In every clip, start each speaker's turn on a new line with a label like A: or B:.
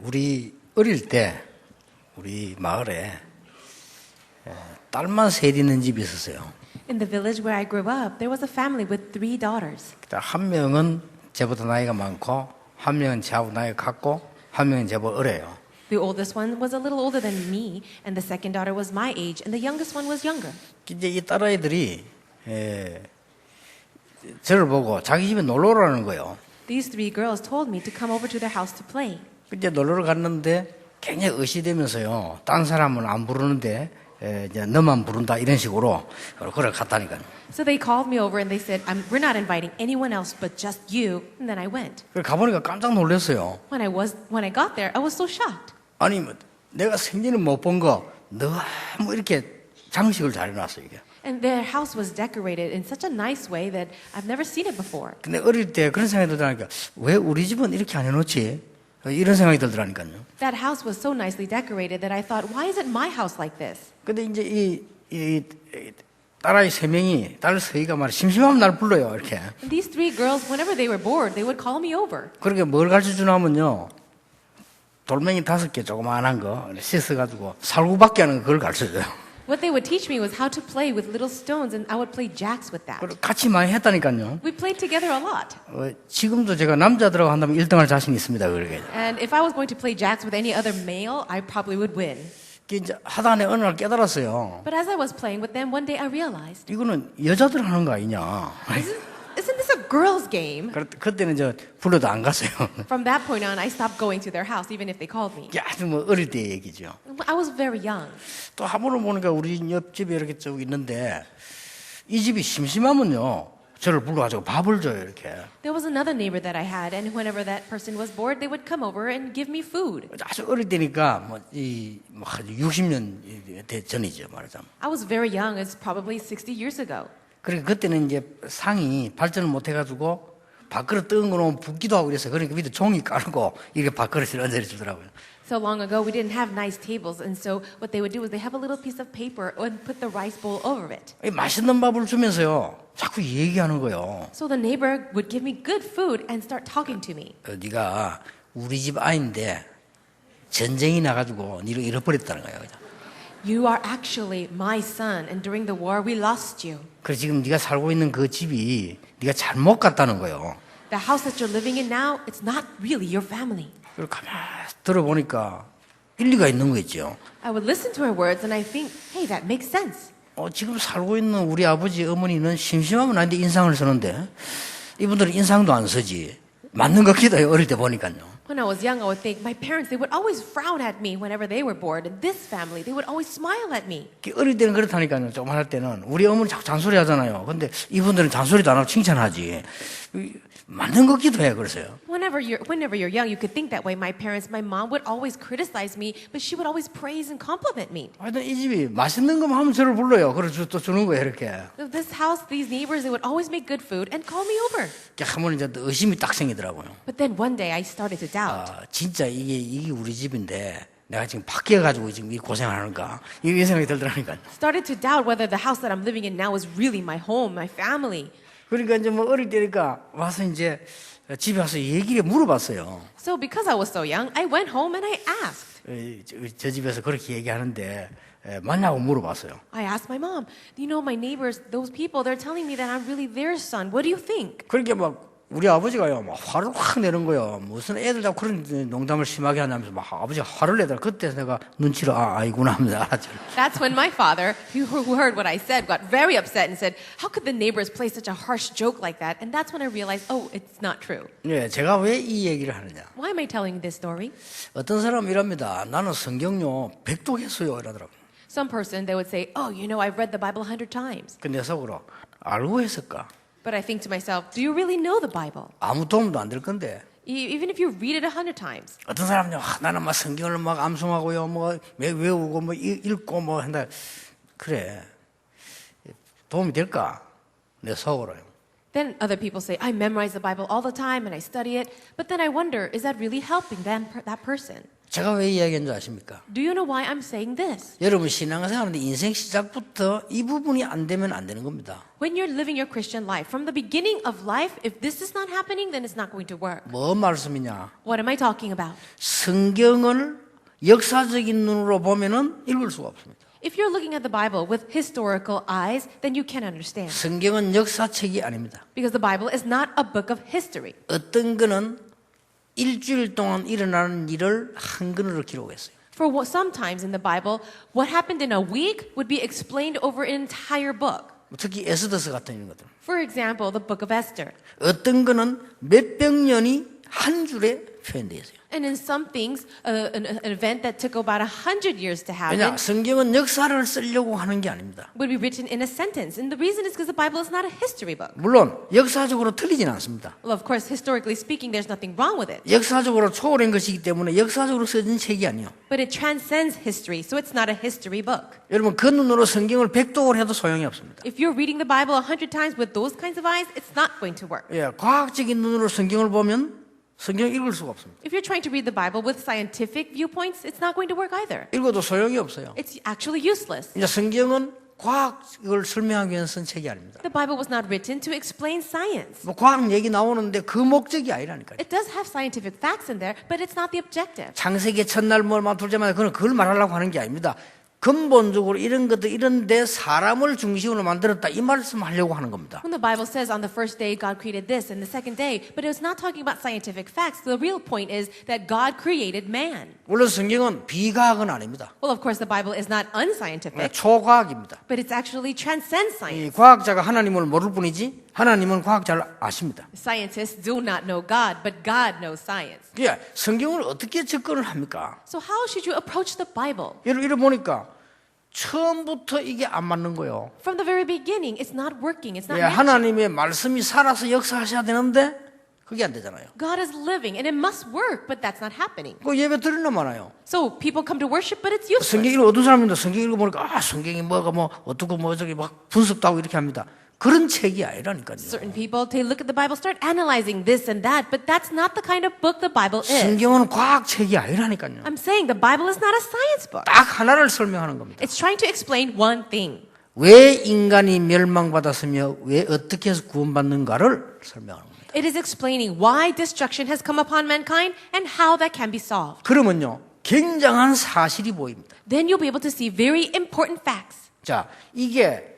A: 우리 어릴 때 우리 마을에 딸만 셋 있는 집이 있었어요.
B: In the village where I grew up, there was a family with 3 daughters.
A: 한 명은 저보다 나이가 많고, 한 명은 저하고 나이가 같고, 한 명은 저보다 어려요.
B: The oldest one was a little older than me, and the second daughter was my age, and the youngest one was younger.
A: 이제 이 딸아이들이 저를 보고 자기 집에 놀러 오라는 거예요.
B: These 3 girls told me to come over to their house to play.
A: 이제 놀러 갔는데 굉장히 의시되면서요. 딴 사람은 안 부르는데 이제 너만 부른다 이런 식으로 그걸 갔다니까요.
B: So they called me over and they said, we're not inviting anyone else but just you. And then I went.
A: 가보니까 깜짝 놀랐어요.
B: When I got there, I was so shocked.
A: 아니 내가 생전에 못 본 거 너무 이렇게 장식을 잘 해놨어요 이게.
B: And their house was decorated in such a nice way that I've never seen it before.
A: 근데 어릴 때 그런 생각이 들더라니까 왜 우리 집은 이렇게 안 해놓지? 이런 생각이 들더라니까요.
B: That house was so nicely decorated that I thought, why isn't my house like this?
A: 근데 이제 이 딸아이 3명이 딸 서희가 말이야 심심하면 날 불러요 이렇게.
B: And these 3 girls, whenever they were bored, they would call me over.
A: 그렇게 뭘 가르쳐 주냐면요. 돌멩이 5개 조그만한 거 씻어가지고 살구밖에 하는 거 그걸 가르쳐줘요.
B: What they would teach me was how to play with little stones, and I would play jacks with that.
A: 같이 많이 했다니까요.
B: We played together a lot.
A: 지금도 제가 남자들하고 한다면 1등할 자신 있습니다. 그러게.
B: And if I was going to play jacks with any other male, I probably would win.
A: 이제 하다니 어느 날 깨달았어요.
B: But as I was playing with them, one day I realized,
A: 이거는 여자들 하는 거 아니냐.
B: isn't this a girls' game?
A: 그때는 저 불러도 안 갔어요.
B: From that point on, I stopped going to their house, even if they called me.
A: 아주 뭐 어릴 때 얘기죠.
B: I was very young.
A: 또 한번을 보니까 우리 옆집에 이렇게 쭉 있는데 이 집이 심심하면요. 저를 불러가지고 밥을 줘요 이렇게.
B: There was another neighbor that I had, and whenever that person was bored, they would come over and give me food.
A: 아주 어릴 때니까 뭐 60년 전이죠 말하자면.
B: I was very young. It's probably 60 years ago.
A: 그러니까 그때는 이제 상이 발전을 못 해가지고 밥그릇 뜨은 거 놓으면 붓기도 하고 그래서 그러니까 밑에 종이 깔고 이렇게 밥그릇을 얹어 주더라고요.
B: So long ago, we didn't have nice tables, and so what they would do is they have a little piece of paper and put the rice bowl over it.
A: 맛있는 밥을 주면서요 자꾸 얘기하는 거예요.
B: So the neighbor would give me good food and start talking to me.
A: 네가 우리 집 아이인데 전쟁이 나가지고 니를 잃어버렸다는 거예요.
B: You are actually my son, and during the war, we lost you.
A: 그래서 지금 네가 살고 있는 그 집이 네가 잘못 갔다는 거예요.
B: The house that you're living in now, it's not really your family.
A: 그리고 가만히 들어보니까 일리가 있는 거 있죠.
B: I would listen to her words and I think, hey, that makes sense.
A: 지금 살고 있는 우리 아버지 어머니는 심심하면 나한테 인상을 쓰는데 이분들은 인상도 안 쓰지. 맞는 것 같기도 해요. 어릴 때 보니까요.
B: When I was young, I would think my parents, they would always frown at me whenever they were bored. And this family, they would always smile at me.
A: 어릴 때는 그렇다니까요. 조금 할 때는 우리 어머니 자꾸 잔소리 하잖아요. 근데 이분들은 잔소리도 안 하고 칭찬하지. 맞는 것 같기도 해요. 그래서요.
B: Whenever you're young, you could think that way. My mom would always criticize me, but she would always praise and compliment me.
A: 하여튼 이 집이 맛있는 것만 하면 저를 불러요. 그래서 또 주는 거예요. 이렇게.
B: So this house, these neighbors, they would always make good food and call me over.
A: 한번 이제 의심이 딱 생기더라고요.
B: But then one day I started to doubt.
A: 진짜 이게 우리 집인데 내가 지금 바뀌어가지고 지금 이 고생하는가 이 생각이 들더라니까요.
B: Started to doubt whether the house that I'm living in now is really my home, my family.
A: 그러니까 이제 뭐 어릴 때니까 와서 이제 집에 와서 얘기를 물어봤어요.
B: So because I was so young, I went home and I asked.
A: 저 집에서 그렇게 얘기하는데 맞냐고 물어봤어요.
B: I asked my mom, you know, my neighbors, those people, they're telling me that I'm really their son. What do you think?
A: 그러니까 막 우리 아버지가요, 막 화를 확 내는 거예요. 무슨 애들 자꾸 그런 농담을 심하게 하냐면서 막 아버지가 화를 내더라. 그때 내가 눈치를 아이구나 하면서 알았죠.
B: That's when my father, who heard what I said, got very upset and said, how could the neighbors play such a harsh joke like that? And that's when I realized, oh, it's not true.
A: 네, 제가 왜 이 얘기를 하느냐.
B: Why am I telling this story?
A: 어떤 사람은 이랍니다. 나는 성경요 100독했어요 이러더라고요.
B: Some person, they would say, oh, you know, I've read the Bible 100 times.
A: 근데 속으로 알고 했을까?
B: But I think to myself, do you really know the Bible?
A: 아무 도움도 안 될 건데.
B: Even if you read it 100 times.
A: 어떤 사람은요, 나는 막 성경을 막 암송하고요, 뭐 외우고 뭐 읽고 뭐 한다. 그래, 도움이 될까? 내 속으로요.
B: Then other people say, I memorize the Bible all the time and I study it. But then I wonder, is that really helping that person?
A: 제가 왜 이야기한 줄 아십니까?
B: Do you know why I'm saying this?
A: 여러분 신앙생활하는데 인생 시작부터 이 부분이 안 되면 안 되는 겁니다.
B: When you're living your Christian life, from the beginning of life, if this is not happening, then it's not going to work.
A: 뭐 말씀이냐?
B: What am I talking about?
A: 성경을 역사적인 눈으로 보면은 읽을 수가 없습니다.
B: If you're looking at the Bible with historical eyes, then you can't understand.
A: 성경은 역사책이 아닙니다.
B: Because the Bible is not a book of history.
A: 어떤 거는 일주일 동안 일어나는 일을 한 근으로 기록했어요.
B: For sometimes in the Bible, what happened in a week would be explained over an entire book.
A: 특히 에스더서 같은 이런 것들.
B: For example, the book of Esther.
A: 어떤 거는 몇백 년이 한 줄에 표현되어 있어요.
B: And in some things, an event that took about 100 years to happen
A: 왜냐? 성경은 역사를 쓰려고 하는 게 아닙니다.
B: would be written in a sentence. And the reason is because the Bible is not a history book.
A: 물론 역사적으로 틀리진 않습니다.
B: Well, of course, historically speaking, there's nothing wrong with it.
A: 역사적으로 초월한 것이기 때문에 역사적으로 써진 책이 아니에요.
B: But it transcends history, so it's not a history book.
A: 여러분 그 눈으로 성경을 100독을 해도 소용이 없습니다.
B: If you're reading the Bible 100 times with those kinds of eyes, it's not going to work.
A: 예, 과학적인 눈으로 성경을 보면 성경 읽을 수가 없습니다.
B: If you're trying to read the Bible with scientific viewpoints, it's not going to work either.
A: 읽어도 소용이 없어요.
B: It's actually useless.
A: 이제 성경은 과학을 설명하기 위해서 쓴 책이 아닙니다.
B: The Bible was not written to explain science.
A: 뭐 과학 얘기 나오는데 그 목적이 아니라니까요.
B: It does have scientific facts in there, but it's not the objective.
A: 창세기 첫날 뭐 둘째 날 그걸 말하려고 하는 게 아닙니다. 근본적으로 이런 것들 이런데 사람을 중심으로 만들었다 이 말씀하려고 하는 겁니다.
B: When the Bible says on the first day God created this and the second day, but it was not talking about scientific facts. The real point is that God created man.
A: 물론 성경은 비과학은 아닙니다.
B: Well, of course, the Bible is not unscientific,
A: 초과학입니다.
B: but it's actually transcends
A: 이
B: science.
A: 과학자가 하나님을 모를 뿐이지 하나님은 과학자를 아십니다.
B: Scientists do not know God, but God knows science.
A: 예, 성경을 어떻게 접근을 합니까?
B: So how should you approach the Bible?
A: 이래 보니까 처음부터 이게 안 맞는 거예요.
B: From the very beginning, it's not working. It's not
A: 예,
B: matching.
A: 하나님의 말씀이 살아서 역사하셔야 되는데 그게 안 되잖아요.
B: God is living, and it must work, but that's not happening.
A: 그 예배 드리나 많아요.
B: So people come to worship, but it's useless.
A: 성경 읽어 어떤 사람인데 성경 읽어보니까 성경이 뭐가 뭐 어떻고 뭐 저기 막 분석도 하고 이렇게 합니다. 그런 책이 아니라니까요.
B: Certain people, they look at the Bible, start analyzing this and that, but that's not the kind of book the Bible is.
A: 성경은 과학책이 아니라니까요.
B: I'm saying the Bible is not a science book.
A: 딱 하나를 설명하는 겁니다.
B: It's trying to explain one thing.
A: 왜 인간이 멸망받았으며 왜 어떻게 해서 구원받는가를 설명하는 겁니다.
B: It is explaining why destruction has come upon mankind and how that can be solved.
A: 그러면요, 굉장한 사실이 보입니다.
B: Then you'll be able to see very important facts.
A: 자, 이게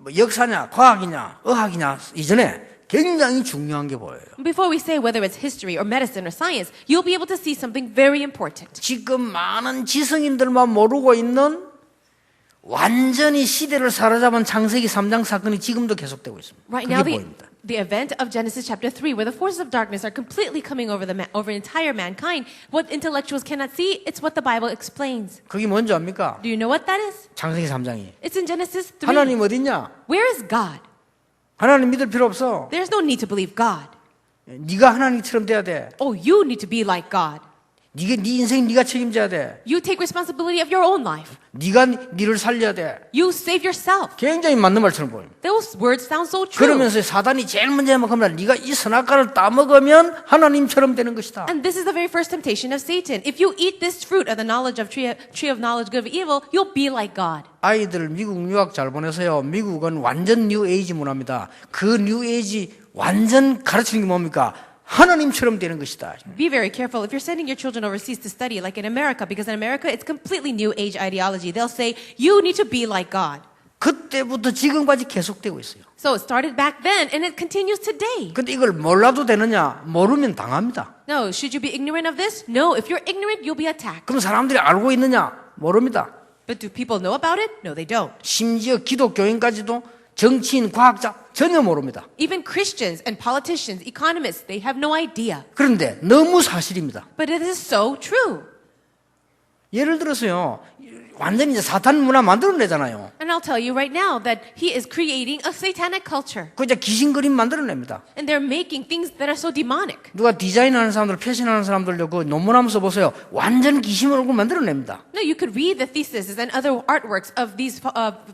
A: 뭐 역사냐, 과학이냐, 의학이냐 이전에 굉장히 중요한 게 보여요.
B: Before we say whether it's history or medicine or science, you'll be able to see something very important.
A: 지금 많은 지성인들만 모르고 있는 완전히 시대를 사로잡은 창세기 3장 사건이 지금도 계속되고 있습니다.
B: Right
A: 그게
B: now,
A: 보입니다.
B: the event of Genesis chapter 3, where the forces of darkness are completely coming over over entire mankind, what intellectuals cannot see, it's what the Bible explains.
A: 그게 뭔지 압니까?
B: Do you know what that is?
A: 창세기 3장이.
B: It's in Genesis 3.
A: 하나님 어딨냐?
B: Where is God?
A: 하나님 믿을 필요 없어.
B: There's no need to believe God.
A: 네가 하나님처럼 돼야 돼.
B: Oh, you need to be like God.
A: 네 인생 네가 책임져야 돼.
B: You take responsibility of your own life.
A: 네가 니를 살려야 돼.
B: You save yourself.
A: 굉장히 맞는 말처럼 보입니다.
B: Those words sound so true.
A: 그러면서 사단이 제일 먼저 해먹으면 네가 이 선악과를 따먹으면 하나님처럼 되는 것이다.
B: And this is the very first temptation of Satan. If you eat this fruit of the knowledge of tree of knowledge good of evil, you'll be like God.
A: 아이들 미국 유학 잘 보내세요. 미국은 완전 뉴 에이지 문화입니다. 그 뉴 에이지 완전 가르치는 게 뭡니까? 하나님처럼 되는 것이다.
B: Be very careful if you're sending your children overseas to study, like in America, because in America it's completely new age ideology. They'll say, you need to be like God.
A: 그때부터 지금까지 계속되고 있어요.
B: So it started back then, and it continues today.
A: 근데 이걸 몰라도 되느냐? 모르면 당합니다.
B: No, should you be ignorant of this? No, if you're ignorant, you'll be attacked.
A: 그럼 사람들이 알고 있느냐? 모릅니다.
B: But do people know about it? No, they don't.
A: 심지어 기독교인까지도 정치인, 과학자 전혀 모릅니다.
B: Even Christians and politicians, economists, they have no idea.
A: 그런데 너무 사실입니다.
B: But it is so true.
A: 예를 들어서요, 완전히 이제 사탄 문화 만들어내잖아요.
B: And I'll tell you right now that he is creating a satanic culture.
A: 그 이제 귀신 그림 만들어냅니다.
B: And they're making things that are so demonic.
A: 누가 디자인하는 사람들, 패션하는 사람들요, 그 논문 한번 써보세요. 완전 귀신 얼굴 만들어냅니다.
B: No, you could read the theses and other artworks of these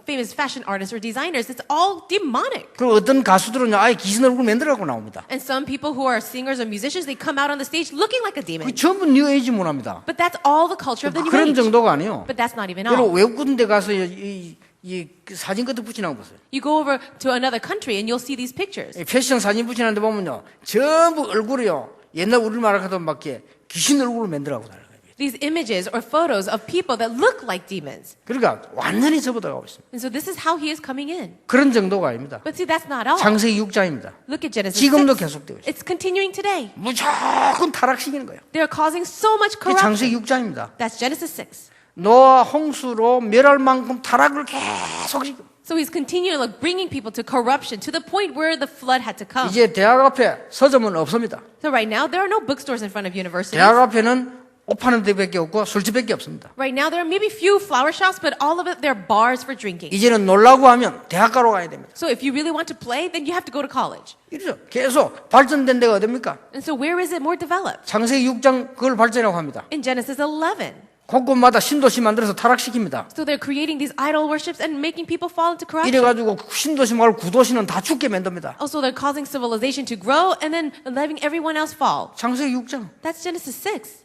B: famous fashion artists or designers. It's all demonic.
A: 그리고 어떤 가수들은 아예 귀신 얼굴 만들어갖고 나옵니다.
B: And some people who are singers or musicians, they come out on the stage looking like a
A: 그게
B: demon.
A: 전부 뉴에이지 문화입니다.
B: But that's all the culture of the New
A: 그런
B: Age.
A: 정도가 아니에요.
B: But that's not even
A: 여러분
B: all.
A: 외국 같은 데 가서 이 사진 같은 붙이는 거 보세요.
B: You go over to another country and you'll see these pictures.
A: 이 패션 사진 붙이는 데 보면요. 전부 얼굴이요. 옛날 우리나라 같은 밖에 귀신 얼굴을 만들어가고 다녀요.
B: These images or photos of people that look like demons.
A: 그러니까 완전히 접어들어가고 있습니다.
B: And so this is how he is coming in.
A: 그런 정도가 아닙니다.
B: But see, that's not all.
A: 창세기 6장입니다.
B: Look at Genesis
A: 지금도
B: 6.
A: 계속되고 있어요.
B: It's continuing today.
A: 무조건 타락시키는 거예요.
B: They're causing so much
A: 이게
B: corruption.
A: 창세기 6장입니다.
B: That's Genesis 6.
A: 노아 홍수로 멸할 만큼 타락을 계속 시킵니다.
B: So he's continuing like bringing people to corruption to the point where the flood had to come.
A: 이제 대학 앞에 서점은 없습니다.
B: So right now there are no bookstores in front of universities.
A: 대학 앞에는 옷 파는 데밖에 없고 술집밖에 없습니다.
B: Right now there are maybe few flower shops, but all of it they're bars for drinking.
A: 이제는 놀라고 하면 대학가로 가야 됩니다.
B: So if you really want to play, then you have to go to college.
A: 이렇죠. 계속 발전된 데가 어딥니까?
B: And so where is it more developed?
A: 창세기 6장 그걸 발전이라고 합니다.
B: In Genesis 11.
A: 곳곳마다 신도시 만들어서 타락시킵니다.
B: So they're creating these idol worships and making people fall into corruption.
A: 이래가지고 신도시 말고 구도시는 다 죽게 만듭니다.
B: Also, they're causing civilization to grow and then letting everyone else fall.
A: 창세기 6장
B: That's Genesis 6.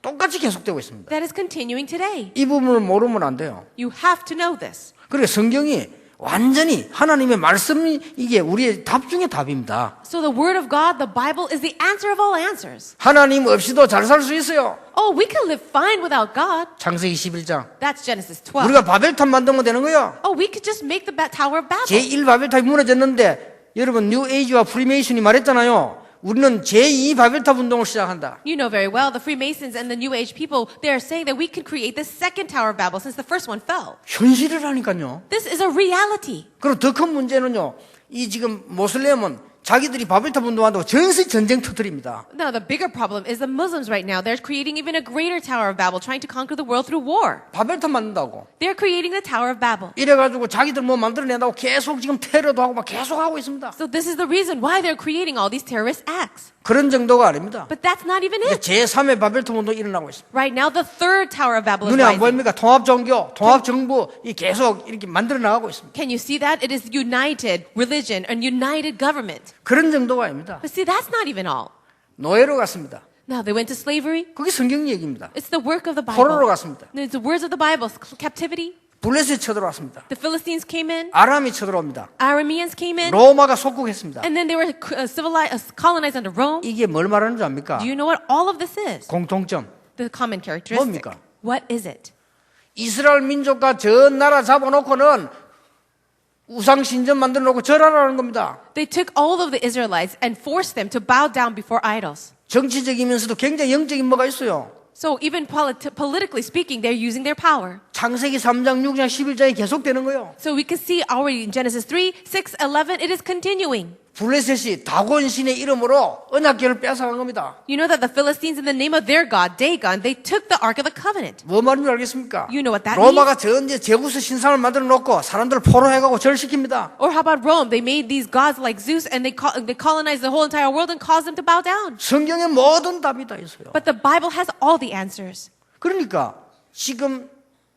A: 똑같이 계속되고 있습니다.
B: That is continuing today.
A: 이 부분을 모르면 안 돼요.
B: You have to know this.
A: 그러니까 성경이 완전히 하나님의 말씀이 이게 우리의 답 중에 답입니다.
B: So the Word of God, the Bible, is the answer of all answers.
A: 하나님 없이도 잘 살 수 있어요.
B: Oh, we can live fine without God.
A: 창세기 11장.
B: That's Genesis 12.
A: 우리가 바벨탑 만들면 되는 거예요.
B: Oh, we could just make the Tower of Babel.
A: 제1 바벨탑이 무너졌는데 여러분 뉴에이지와 프리메이슨이 말했잖아요. 우리는 제2 바벨탑 운동을 시작한다.
B: You know very well, the Freemasons and the New Age people, they are saying that we can create the second Tower of Babel since the first one fell.
A: 현실이라니까요.
B: This is a reality.
A: 그리고 더 큰 문제는요. 이 지금 모슬렘은 자기들이 바벨탑 운동한다고 전세 전쟁 터뜨립니다.
B: Now, the bigger problem is the Muslims right now. They're creating even a greater Tower of Babel, trying to conquer the world through war.
A: 바벨탑 만든다고.
B: They're creating the Tower of Babel.
A: 이래가지고 자기들 뭐 만들어낸다고 계속 지금 테러도 하고 막 계속 하고 있습니다.
B: So this is the reason why they're creating all these terrorist acts.
A: 그런 정도가 아닙니다.
B: But that's not even it.
A: 제3의 바벨탑 운동이 일어나고 있습니다.
B: Right now, the third Tower of Babel is
A: 눈에 안
B: rising.
A: 보입니까? 통합 종교, 통합 정부 이 계속 이렇게 만들어 나가고 있습니다.
B: Can you see that? It is united religion and united government.
A: 그런 정도가 아닙니다.
B: But see, that's not even all.
A: 노예로 갔습니다.
B: Now, they went to slavery.
A: 그게 성경 얘기입니다.
B: It's the work of the
A: 포로로
B: Bible.
A: 갔습니다.
B: It's the words of the Bible. Captivity.
A: 블레셋이 쳐들어왔습니다.
B: The Philistines came in.
A: 아람이 쳐들어옵니다.
B: Arameans came in.
A: 로마가 속국했습니다.
B: And then they were colonized under Rome.
A: 이게 뭘 말하는 줄 압니까?
B: Do you know what all of this is?
A: 공통점.
B: The common characteristic.
A: 뭡니까?
B: What is it?
A: 이스라엘 민족과 전 나라 잡아놓고는 우상 신전 만들어 놓고 절하라는 겁니다.
B: They took all of the Israelites and forced them to bow down before idols.
A: 정치적이면서도 굉장히 영적인 뭐가 있어요.
B: So even politically speaking, they're using their power.
A: 창세기 3장, 6장, 11장이 계속되는 거예요.
B: So we can see already in Genesis 3, 6, 11, it is continuing.
A: 블레셋이 다곤 신의 이름으로 언약궤를 뺏어간 겁니다.
B: You know that the Philistines, in the name of their god, Dagon, they took the Ark of the Covenant.
A: 뭐 말인지 알겠습니까?
B: You know what that
A: 로마가 전제 제우스 신상을 만들어 놓고 사람들을 포로해가고 절시킵니다.
B: Or how about Rome? They made these gods like Zeus and they colonized the whole entire world and caused them to bow down.
A: 성경에 모든 답이 다 있어요.
B: But the Bible has all the answers.
A: 그러니까 지금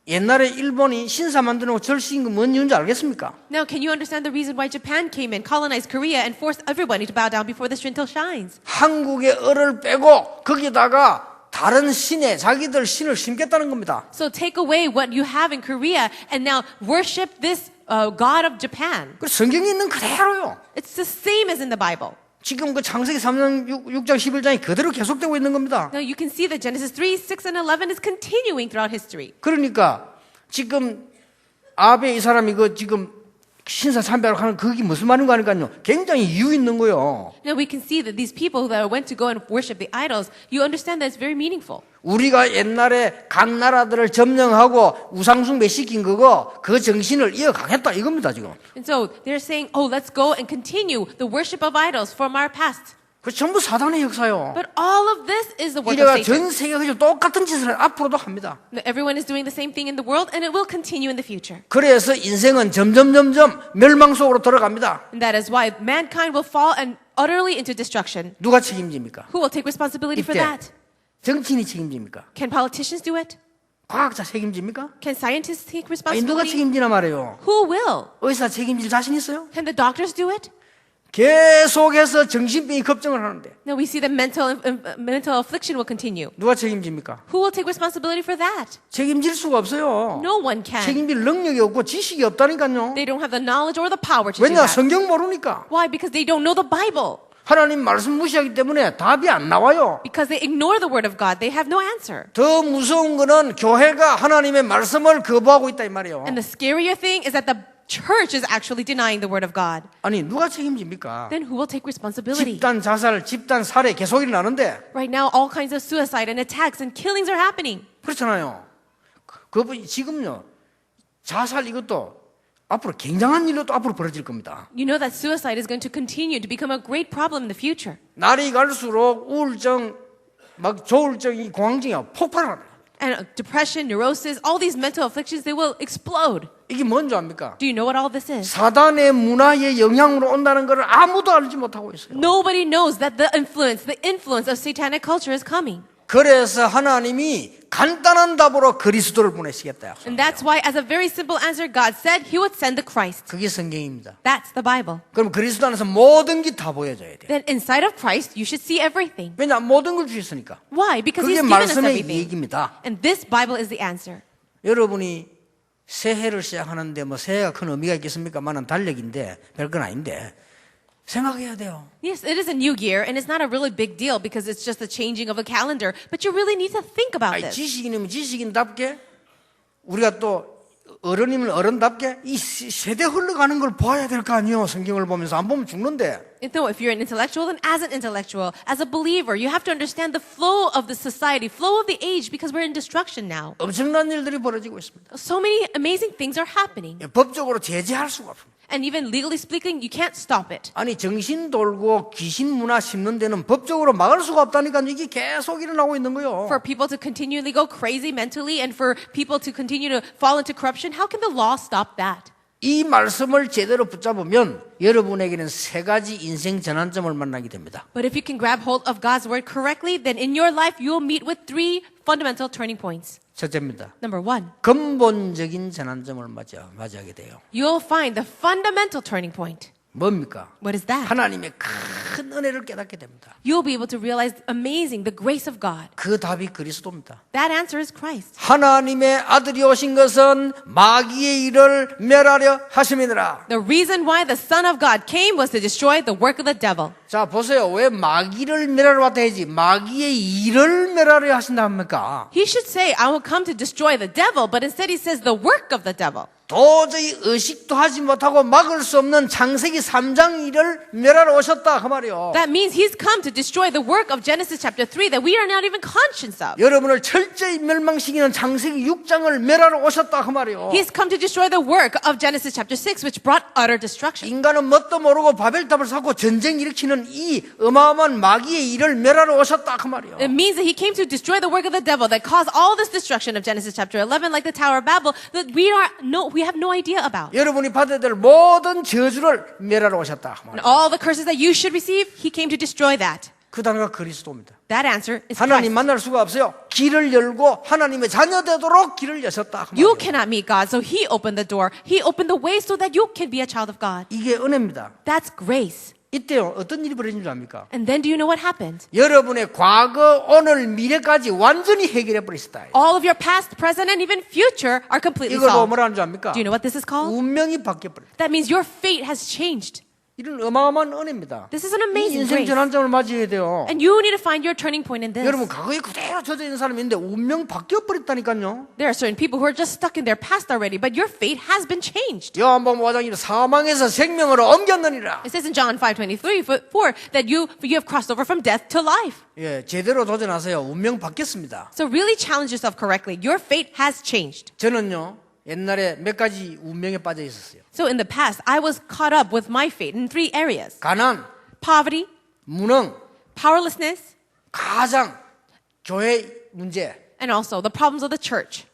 A: 옛날에 일본이 신사 만들어 놓고 절시킨 건 뭔 이유인지 알겠습니까?
B: Now, can you understand the reason why Japan came in, colonized Korea, and forced everybody to bow down before the Shinto shines?
A: 한국의 을을 빼고 거기다가 다른 신에 자기들 신을 심겠다는 겁니다.
B: So take away what you have in Korea and now worship this God of Japan.
A: 그 성경에 있는 그대로요.
B: It's the same as in the Bible.
A: 지금 그 창세기 3장 6장 11장이 그대로 계속되고 있는 겁니다.
B: Now you can see that Genesis 3, 6, and 11 is continuing throughout history.
A: 그러니까 지금 아베 이 사람이 그 지금 신사 참배하러 가는 그게 무슨 말인가 하니까요. 굉장히 이유 있는 거예요.
B: Now we can see that these people that went to go and worship the idols, you understand that it's very meaningful.
A: 우리가 옛날에 각 나라들을 점령하고 우상숭배 시킨 거고 그 정신을 이어가겠다 이겁니다 지금.
B: And so they're saying, oh, let's go and continue the worship of idols from our past.
A: 그 전부 사단의 역사요.
B: But all of this is the work of
A: 이래가
B: Satan.
A: 전 세계가 그저 똑같은 짓을 앞으로도 합니다.
B: Everyone is doing the same thing in the world, and it will continue in the future.
A: 그래서 인생은 점점 멸망 속으로 들어갑니다.
B: And that is why mankind will fall and utterly into destruction.
A: 누가 책임집니까?
B: Who will take responsibility for
A: 이때
B: that?
A: 정치인이 책임집니까?
B: Can politicians do it?
A: 과학자 책임집니까?
B: Can scientists take
A: 아니 누가
B: responsibility?
A: 책임지나 말이에요.
B: Who will?
A: 의사 책임질 자신 있어요?
B: Can the doctors do it?
A: 계속해서 정신병이 급증을 하는데
B: No, we see the mental affliction will continue.
A: 누가 책임집니까?
B: Who will take responsibility for that?
A: 책임질 수가 없어요.
B: No one can.
A: 책임질 능력이 없고 지식이 없다니까요.
B: They don't have the knowledge or the power to do
A: 왜냐?
B: that.
A: 성경 모르니까.
B: Why? Because they don't know the Bible.
A: 하나님 말씀 무시하기 때문에 답이 안 나와요.
B: Because they ignore the word of God. They have no answer.
A: 더 무서운 거는 교회가 하나님의 말씀을 거부하고 있다 이 말이에요.
B: And the scarier thing is that the church is actually denying the word of God.
A: 아니 누가 책임집니까?
B: Then who will take responsibility?
A: 집단 자살, 집단 살해 계속 일어나는데
B: Right now, all kinds of suicide and attacks and killings are happening.
A: 그렇잖아요. 지금요 자살 이것도 앞으로 굉장한 일로 또 앞으로 벌어질 겁니다.
B: You know that suicide is going to continue to become a great problem in the future.
A: 날이 갈수록 우울증, 막 조울증이 공황증이 폭발합니다.
B: And depression, neurosis, all these mental afflictions, they will explode.
A: 이게 뭔지 압니까?
B: Do you know what all this is?
A: 사단의 문화의 영향으로 온다는 것을 아무도 알지 못하고 있어요.
B: Nobody knows that the influence of satanic culture is coming.
A: 그래서 하나님이 간단한 답으로 그리스도를 보내시겠다.
B: And that's why, as a very simple answer, God said He would send the Christ.
A: 그게 성경입니다.
B: That's the Bible.
A: 그럼 그리스도 안에서 모든 게 다 보여줘야 돼.
B: Then inside of Christ, you should see everything.
A: 왜냐 모든 걸 주셨으니까.
B: Why? Because
A: 그게
B: He's given us
A: 말씀의
B: everything.
A: 얘기입니다.
B: And this Bible is the answer.
A: 여러분이 새해를 시작하는데 뭐 새해가 큰 의미가 있겠습니까만은 달력인데 별건 아닌데 생각해야 돼요.
B: Yes, it is a new year, and it's not a really big deal because it's just the changing of a calendar. But you really need to think about
A: 아니,
B: this.
A: 지식인이면 지식인답게 우리가 또 어른이면 어른답게 이 세대 흘러가는 걸 봐야 될 거 아니에요. 성경을 보면서 안 보면 죽는데.
B: No, if you're an intellectual, then as an intellectual, as a believer, you have to understand the flow of the society, flow of the age, because we're in destruction now.
A: 엄청난 일들이 벌어지고 있습니다.
B: So many amazing things are happening.
A: 법적으로 제재할 수가 없습니다.
B: And even legally speaking, you can't stop it.
A: 아니 정신 돌고 귀신 문화 심는 데는 법적으로 막을 수가 없다니까 이게 계속 일어나고 있는 거예요.
B: For people to continually go crazy mentally and for people to continue to fall into corruption, how can the law stop that?
A: 이 말씀을 제대로 붙잡으면 여러분에게는 세 가지 인생 전환점을 만나게 됩니다.
B: But if you can grab hold of God's word correctly, then in your life you will meet with three fundamental turning points.
A: 첫째입니다.
B: Number one,
A: 근본적인 전환점을 맞이하게 돼요.
B: you'll find the fundamental turning point.
A: 뭡니까?
B: What is that?
A: 하나님의 큰 은혜를 깨닫게 됩니다.
B: You'll be able to realize amazing, the grace of God.
A: 그 답이 그리스도입니다.
B: That answer is Christ.
A: 하나님의 아들이 오신 것은 마귀의 일을 멸하려 하심이니라.
B: The reason why the Son of God came was to destroy the work of the devil.
A: 자 보세요. 왜 마귀를 멸하러 왔다 해야지 마귀의 일을 멸하려 하신다 합니까?
B: He should say, I will come to destroy the devil, but instead he says the work of the devil.
A: 도저히 의식도 하지 못하고 막을 수 없는 창세기 3장 일을 멸하러 오셨다 그 말이요.
B: That means he's come to destroy the work of Genesis chapter 3 that we are not even conscious of.
A: 여러분을 철저히 멸망시키는 창세기 6장을 멸하러 오셨다 그 말이요.
B: He's come to destroy the work of Genesis chapter 6 which brought utter destruction.
A: 인간은 뭣도 모르고 바벨탑을 쌓고 전쟁 일으키는 이 어마어마한 마귀의 일을 멸하러 오셨다 그 말이요.
B: It means that he came to destroy the work of the devil that caused all this destruction of Genesis chapter 11 like the Tower of Babel that we have no idea about.
A: 여러분이 받아야 될 모든 저주를 멸하러 오셨다 그
B: And
A: 말이요.
B: all the curses that you should receive, he came to destroy that.
A: 그 단어가 그리스도입니다.
B: That answer is
A: 하나님
B: Christ.
A: 만날 수가 없어요. 길을 열고 하나님의 자녀 되도록 길을 여셨다 그
B: You
A: 말이요.
B: cannot meet God, so he opened the door. He opened the way so that you can be a child of God.
A: 이게 은혜입니다.
B: That's grace.
A: 이때요 어떤 일이 벌어진 줄 압니까?
B: And then do you know what happened?
A: 여러분의 과거, 오늘, 미래까지 완전히 해결해 버리셨다.
B: All of your past, present, and even future are completely
A: 이걸
B: solved.
A: 뭐라는 줄 압니까?
B: Do you know what this is called?
A: 운명이 바뀌어 버렸다.
B: That means your fate has changed.
A: 이런 어마어마한 은혜입니다.
B: This is an
A: 이
B: amazing
A: 인생
B: grace.
A: 전환점을 맞이해야 돼요.
B: And you need to find your turning point in this.
A: 여러분 과거에 그대로 젖어 있는 사람이 있는데 운명 바뀌어 버렸다니까요.
B: There are certain people who are just stuck in their past already, but your fate has been changed.
A: 요한복음 5장 1절 사망에서 생명으로 옮겼느니라.
B: It says in John 5:23-4 that you have crossed over from death to life.
A: 예, 제대로 도전하세요. 운명 바뀌었습니다.
B: So really challenge yourself correctly. Your fate has changed.
A: 저는요 옛날에 몇 가지 운명에 빠져 있었어요.
B: So in the past, I was caught up with my fate in three areas:
A: 가난,
B: poverty,
A: 무능,
B: powerlessness,
A: 가장 교회 문제.
B: and also the problems of the church.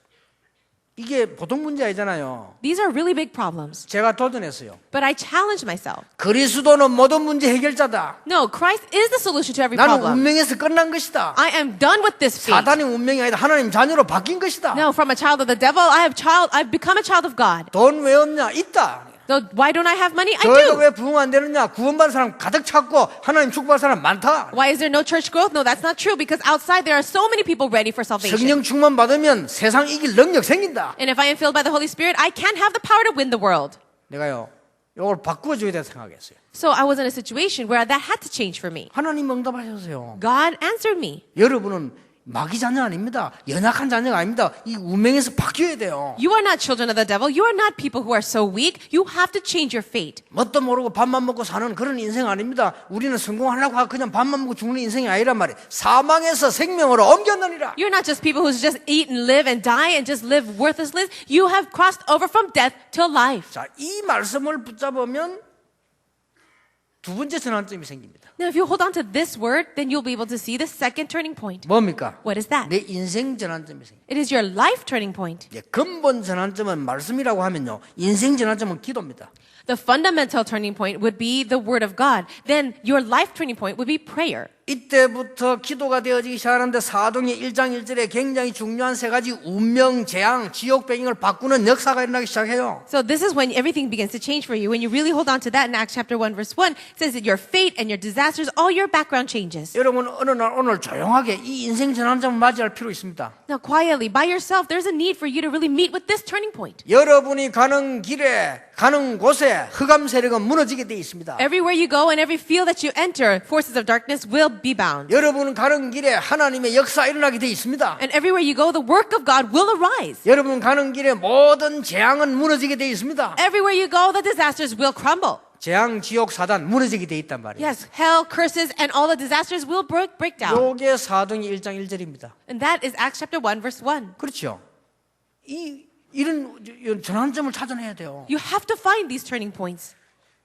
A: 이게 보통 문제 아니잖아요.
B: These are really big problems.
A: 제가 도전했어요.
B: But I challenged myself.
A: 그리스도는 모든 문제 해결자다.
B: No, Christ is the solution to every
A: 나는
B: problem.
A: 운명에서 끝난 것이다.
B: I am done with this fate.
A: 사단의 운명이 아니다. 하나님 자녀로 바뀐 것이다.
B: No, from a child of the devil, I've become a child of God.
A: 돈 왜 없냐? 있다.
B: So why don't I have money? I
A: 교회가
B: do.
A: 왜 부흥 안 되느냐? 구원받은 사람 가득 찼고 하나님 축복받은 사람 많다.
B: Why is there no church growth? No, that's not true because outside there are so many people ready for salvation.
A: 성령 충만 받으면 세상 이길 능력 생긴다.
B: And if I am filled by the Holy Spirit, I can have the power to win the world.
A: 내가요, 이걸 바꾸어줘야 된다 생각했어요.
B: So I was in a situation where that had to change for me.
A: 하나님 응답하셨어요.
B: God answered me.
A: 여러분은 마귀 자녀 아닙니다. 연약한 자녀가 아닙니다. 이 운명에서 바뀌어야 돼요.
B: You are not children of the devil. You are not people who are so weak. You have to change your fate.
A: 뭣도 모르고 밥만 먹고 사는 그런 인생 아닙니다. 우리는 성공하려고 하고 그냥 밥만 먹고 죽는 인생이 아니란 말이에요. 사망에서 생명으로 옮겼느니라.
B: You're not just people who just eat and live and die and just live worthless lives. You have crossed over from death to life.
A: 자, 이 말씀을 붙잡으면 두 번째 전환점이 생깁니다.
B: Now, if you hold on to this word, then you'll be able to see the second turning point.
A: 뭡니까?
B: What is that?
A: 내 인생 전환점이 생깁니다.
B: It is your life turning point.
A: 예, 근본 전환점은 말씀이라고 하면요. 인생 전환점은 기도입니다.
B: The fundamental turning point would be the word of God. Then your life turning point would be prayer.
A: 이때부터 기도가 되어지기 시작하는데 사도행전 1장 1절에 굉장히 중요한 세 가지 운명, 재앙, 지옥 배경을 바꾸는 역사가 일어나기 시작해요.
B: So this is when everything begins to change for you. When you really hold on to that in Acts chapter 1 verse 1, it says that your fate and your disasters, all your background changes.
A: 여러분 어느 날 오늘 조용하게 이 인생 전환점을 맞이할 필요 있습니다.
B: Now quietly, by yourself, there's a need for you to really meet with this turning point.
A: 여러분이 가는 길에 가는 곳에 흑암 세력은 무너지게 돼 있습니다.
B: Everywhere you go and every field that you enter, forces of darkness will be bound.
A: 여러분 가는 길에 하나님의 역사 일어나게 돼 있습니다.
B: And everywhere you go, the work of God will arise.
A: 여러분 가는 길에 모든 재앙은 무너지게 돼 있습니다.
B: Everywhere you go, the disasters will crumble.
A: 재앙, 지옥, 사단 무너지게 돼 있단 말이에요.
B: Yes, hell, curses, and all the disasters will break down.
A: 요게 사도행전 1장 1절입니다.
B: And that is Acts chapter 1 verse 1.
A: 그렇죠. 이런 전환점을 찾아내야 돼요.
B: You have to find these turning points.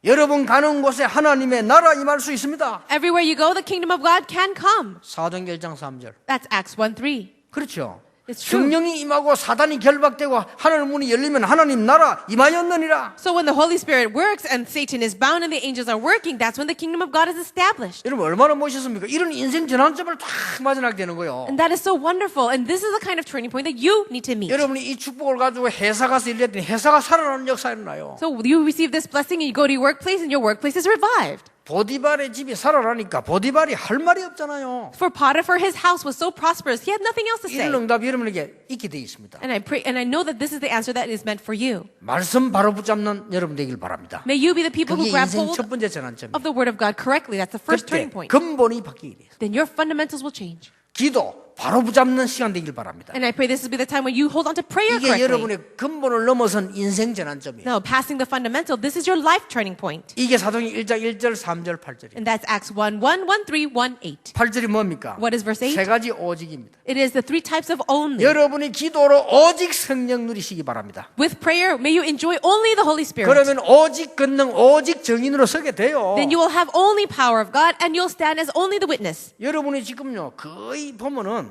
A: 여러분 가는 곳에 하나님의 나라 임할 수 있습니다.
B: Everywhere you go, the kingdom of God can come.
A: 사도행전 1장 3절.
B: That's Acts 1:3.
A: 그렇죠.
B: It's true.
A: 성령이 임하고 사단이 결박되고 하늘 문이 열리면 하나님 나라 임하였느니라.
B: So when the Holy Spirit works and Satan is bound and the angels are working, that's when the kingdom of God is established.
A: 여러분 얼마나 멋있습니까? 이런 인생 전환점을 딱 맞이하게 되는 거예요.
B: And that is so wonderful. And this is the kind of turning point that you need to meet.
A: 여러분이 이 축복을 가지고 회사 가서 일했더니 회사가 살아나는 역사가 일어나요.
B: So you receive this blessing and you go to your workplace and your workplace is revived.
A: 보디발의 집이 살아나니까 보디발이 할 말이 없잖아요.
B: For Potiphar, his house was so prosperous, he had nothing else to say.
A: 이런 응답이 여러분에게 있게 돼 있습니다.
B: And I know that this is the answer that is meant for you.
A: 말씀 바로 붙잡는 여러분 되길 바랍니다.
B: May you be the people who
A: 그게
B: grab
A: 인생
B: hold
A: 첫 번째 전환점이에요.
B: of the word of God correctly. That's the first
A: 그때
B: turning point.
A: 근본이 바뀌게 돼요.
B: Then your fundamentals will change.
A: 기도 바로 붙잡는 시간 되길 바랍니다.
B: And I pray this will be the time when you hold on to prayer
A: 이게
B: correctly.
A: 여러분의 근본을 넘어선 인생 전환점이에요.
B: No, passing the fundamental, this is your life turning point.
A: 이게 사도행전 1장 1절 3절 8절이에요.
B: And that's Acts 1:1, 1:3, 1:8.
A: 8절이 뭡니까?
B: What is verse 8?
A: 세 가지 오직입니다.
B: It is the three types of only.
A: 여러분이 기도로 오직 성령 누리시기 바랍니다.
B: With prayer, may you enjoy only the Holy Spirit.
A: 그러면 오직 권능, 오직 증인으로 서게 돼요.
B: Then you will have only power of God and you'll stand as only the witness.
A: 여러분이 지금요 거의 보면은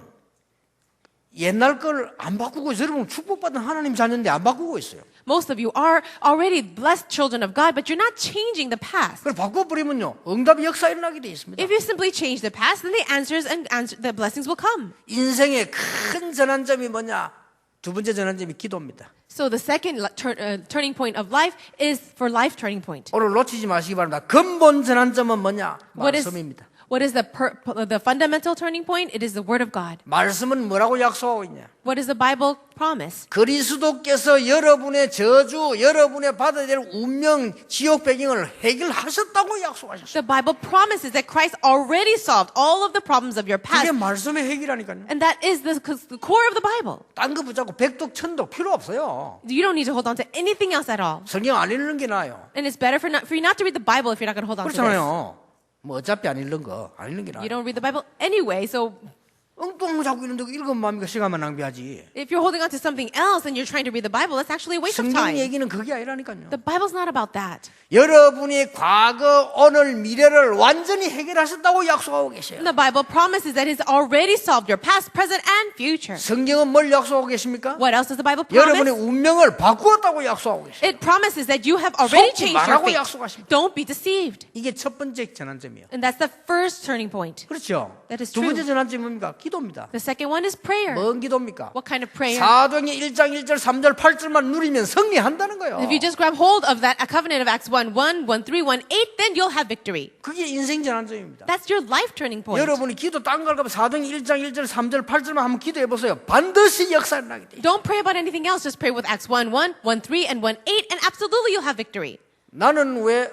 A: 옛날 걸 안 바꾸고 있어요. 여러분 축복받은 하나님 자녀인데 안 바꾸고 있어요.
B: Most of you are already blessed children of God, but you're not changing the past.
A: 그걸 바꿔버리면요 응답의 역사 일어나게 돼 있습니다.
B: If you simply change the past, then the answers and the blessings will come.
A: 인생의 큰 전환점이 뭐냐? 두 번째 전환점이 기도입니다.
B: So the second turning point of life is for life turning point.
A: 오늘 놓치지 마시기 바랍니다. 근본 전환점은 뭐냐? 말씀입니다.
B: What is the fundamental turning point? It is the word of God.
A: 말씀은 뭐라고 약속하고 있냐?
B: What does the Bible promise?
A: 그리스도께서 여러분의 저주, 여러분의 받아야 될 운명, 지옥 배경을 해결하셨다고 약속하셨어요.
B: The Bible promises that Christ already solved all of the problems of your
A: 그게
B: past.
A: 말씀의 해결이라니까요.
B: And that is the core of the Bible.
A: 딴 거 붙잡고 백독, 천독 필요 없어요.
B: You don't need to hold on to anything else at all.
A: 성경 안 읽는 게 나아요.
B: And it's better for you not to read the Bible if you're not going to hold on to this.
A: 그렇잖아요. 뭐 어차피 안 읽는 거, 안 읽는 게 나아요.
B: You don't read the Bible anyway, so
A: 엉뚱한 딴 거 잡고 있는데 읽으면 뭡니까? 시간만 낭비하지.
B: If you're holding on to something else and you're trying to read the Bible, that's actually a waste of
A: 성경
B: time.
A: 얘기는 그게 아니라니까요.
B: The Bible's not about that.
A: 여러분이 과거, 오늘, 미래를 완전히 해결하셨다고 약속하고 계세요.
B: And the Bible promises that He's already solved your past, present, and future.
A: 성경은 뭘 약속하고 계십니까?
B: What else does the Bible
A: 여러분의
B: promise?
A: 운명을 바꾸었다고 약속하고 계세요.
B: It promises that you have already
A: 속지
B: changed your
A: 말라고
B: fate.
A: 약속하십니다.
B: Don't be deceived.
A: 이게 첫 번째 전환점이에요.
B: And that's the first turning point.
A: 그렇죠?
B: That is
A: 두 번째
B: true.
A: 전환점이 뭡니까? 기도입니다.
B: The second one is prayer.
A: 뭔 기도입니까?
B: What kind of prayer?
A: 사도행전 1장 1절 3절 8절만 누리면 승리한다는 거예요.
B: If you just grab hold of that a covenant of Acts 1:1, 1:3, 1:8, then you'll have victory.
A: 그게 인생 전환점입니다.
B: That's your life turning point.
A: 여러분이 기도 딴 걸 가면 사도행전 1장 1절 3절 8절만 한번 기도해 보세요. 반드시 역사를 나게 돼요.
B: Don't pray about anything else. Just pray with Acts 1:1, 1:3, and 1:8, and absolutely you'll have victory.
A: 나는 왜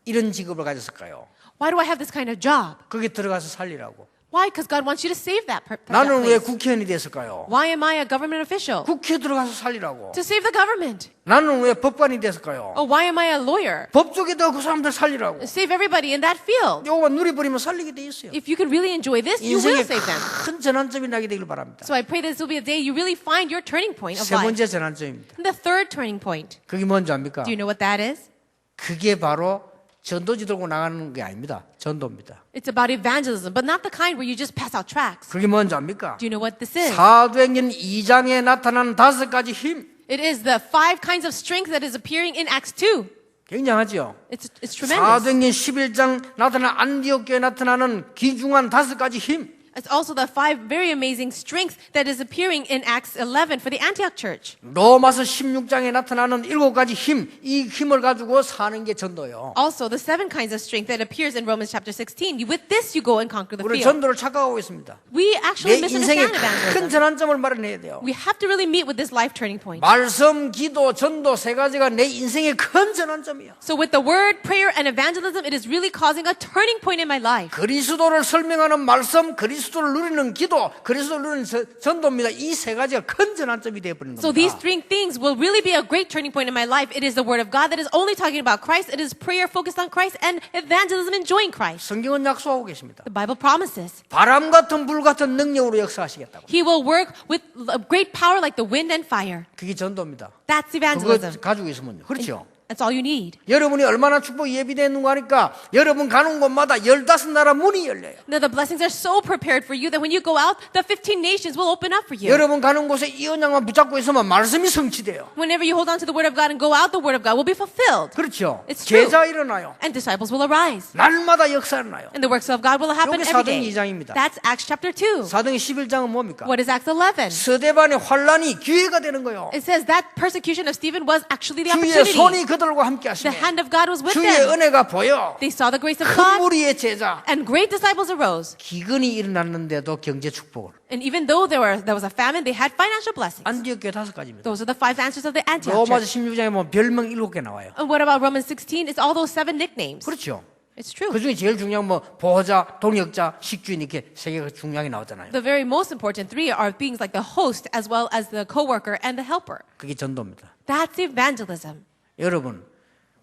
A: 이런 직업을 가졌을까요?
B: Why do I have this kind of job?
A: 거기 들어가서 살리라고.
B: Why? Because God wants you to save that
A: 나는 왜
B: place.
A: 국회의원이 됐을까요?
B: Why am I a government official?
A: 국회에 들어가서 살리라고.
B: To save the government.
A: 나는 왜 법관이 됐을까요?
B: Oh, why am I a lawyer?
A: 법 쪽에 더 그 사람들 살리라고.
B: Save everybody in that field.
A: 요거만 누려버리면 살리게 돼 있어요.
B: If you could really enjoy this, you will
A: 인생에
B: save them.
A: 큰 전환점이 나게 되길 바랍니다.
B: So I pray this will be a day you really find your turning point of
A: 세
B: life.
A: 번째 전환점입니다.
B: And the third turning point.
A: 그게 뭔지 압니까?
B: Do you know what that is?
A: 그게 바로 전도지 들고 나가는 게 아닙니다. 전도입니다.
B: It's about evangelism, but not the kind where you just pass out tracts.
A: 그게 뭔지 압니까?
B: Do you know what this is?
A: 사도행전 2장에 나타나는 5가지 힘.
B: It is the 5 kinds of strength that is appearing in Acts 2.
A: 굉장하죠?
B: It's tremendous.
A: 사도행전 11장 나타나는 안디옥 교회에 나타나는 귀중한 5가지 힘.
B: It's also the 5 very amazing strength that is appearing in Acts 11 for the Antioch church.
A: 로마서 16장에 나타나는 7가지 힘. 이 힘을 가지고 사는 게 전도예요.
B: Also, the 7 kinds of strength that appears in Romans chapter 16. With this, you go and conquer the
A: 우리
B: field.
A: 전도를 착각하고 있습니다.
B: We
A: 내
B: actually
A: 인생에
B: misunderstand
A: 큰
B: evangelism.
A: 전환점을 마련해야 돼요.
B: We have to really meet with this life turning point.
A: 말씀, 기도, 전도 3가지가 내 인생의 큰 전환점이야.
B: So with the word, prayer, and evangelism, it is really causing a turning point in my life.
A: 그리스도를 설명하는 말씀, 그리스도를 누리는 기도, 그리스도를 누리는 전도입니다. 이 3가지가 큰 전환점이 되어버리는
B: So these
A: 겁니다.
B: 3 things will really be a great turning point in my life. It is the word of God that is only talking about Christ. It is prayer focused on Christ and evangelism enjoying Christ.
A: 성경은 약속하고 계십니다.
B: The Bible promises
A: 바람 같은 불 같은 능력으로 역사하시겠다고.
B: He will work with great power like the wind and fire.
A: 그게 전도입니다.
B: That's
A: 그거
B: evangelism.
A: 가지고 있으면요. 그렇죠.
B: That's all you need.
A: 여러분이 얼마나 축복이 예비되는가 하니까 여러분 가는 곳마다 15나라 문이 열려요.
B: Now the blessings are so prepared for you that when you go out, the 15 nations will open up for you.
A: 여러분 가는 곳에 이 언약만 붙잡고 있으면 말씀이 성취돼요.
B: Whenever you hold on to the word of God and go out, the word of God will be fulfilled.
A: 그렇죠.
B: It's true.
A: 제자 일어나요.
B: And disciples will arise.
A: 날마다 역사 일어나요.
B: And the works of God will happen
A: 요게
B: every
A: 사도행
B: day.
A: 2장입니다.
B: That's Acts chapter 2.
A: 사도행 11장은 뭡니까?
B: What is Acts 11?
A: 스데반의 환란이 기회가 되는 거예요.
B: It says that persecution of Stephen was actually the
A: 주의
B: opportunity.
A: 손이 그들과 함께
B: The
A: 하시네.
B: hand of God was with
A: 주의
B: them.
A: 은혜가 보여.
B: They saw the grace of
A: 큰
B: God,
A: 무리의 제자.
B: and great disciples arose.
A: 기근이 일어났는데도 경제 축복을.
B: And even though there was a famine, they had financial blessings.
A: 안디옥 교회 5가지입니다.
B: Those are the 5 answers of the Antioch
A: 로마서
B: church.
A: 16장에 보면 별명 7개 나와요.
B: And what about Romans 16? It's all those 7 nicknames.
A: 그렇죠.
B: It's true.
A: 그 중에 제일 중요한 뭐 보호자, 동역자, 식주인 이렇게 3개가 중요하게 나오잖아요.
B: The very most important 3 are beings like the host as well as the co-worker and the helper.
A: 그게 전도입니다.
B: That's evangelism.
A: 여러분